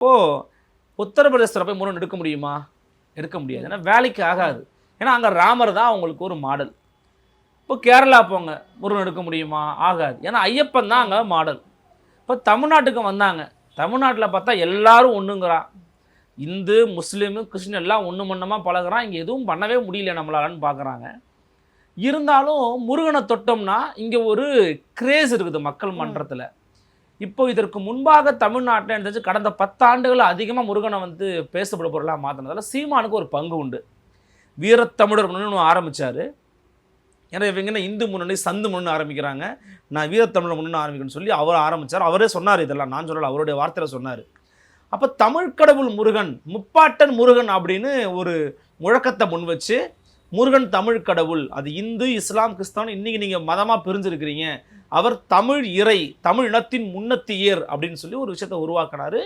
இப்போது உத்தரப்பிரதேசத்தில் போய் முருகன் எடுக்க முடியுமா? எடுக்க முடியாது. ஏன்னா வேலைக்கு ஆகாது. ஏன்னா அங்கே ராமர் தான் அவங்களுக்கு ஒரு மாடல். இப்போ கேரளா போங்க, முருகன் எடுக்க முடியுமா? ஆகாது. ஏன்னா ஐயப்பன் தான் அங்கே மாடல். இப்போ தமிழ்நாட்டுக்கு வந்தாங்க. தமிழ்நாட்டில் பார்த்தா எல்லாரும் ஒன்றுங்கிறான். இந்து, முஸ்லீமு, கிறிஸ்டின் எல்லாம் ஒன்று மண்ணமாக பழகுறான். இங்கே எதுவும் பண்ணவே முடியல நம்மளாலன்னு பார்க்குறாங்க. இருந்தாலும் முருகனை தொட்டோம்னா இங்கே ஒரு கிரேஸ் இருக்குது மக்கள் மன்றத்தில். இப்போ இதற்கு முன்பாக தமிழ்நாட்டில் இருந்துச்சு கடந்த 10 ஆண்டுகள் அதிகமாக முருகனை வந்து பேசப்பட பொருளாக மாற்றினதால சீமானுக்கு ஒரு பங்கு உண்டு. வீரத்தமிழர் முன்னணி ஆரம்பித்தார். ஏன்னா இவங்க இந்து முன்னணி சந்து முன்னணி ஆரம்பிக்கிறாங்க, நான் வீரத்தமிழர் முன்னணி ஆரம்பிக்கணும்னு சொல்லி அவர் ஆரம்பித்தார். அவரே சொன்னார், இதெல்லாம் நான் சொல்லலை, அவருடைய வார்த்தையில் சொன்னார். அப்போ தமிழ் கடவுள் முருகன், முப்பாட்டன் முருகன் அப்படின்னு ஒரு முழக்கத்தை முன் வச்சு முருகன் தமிழ் கடவுள், அது இந்து, இஸ்லாம், கிறிஸ்தவன் இன்றைக்கி நீங்கள் மதமாக பிரிஞ்சிருக்கிறீங்க, அவர் தமிழ் இறை, தமிழ் இனத்தின் முன்னத்தியர் அப்படின்னு சொல்லி ஒரு விஷயத்தை உருவாக்கினார்.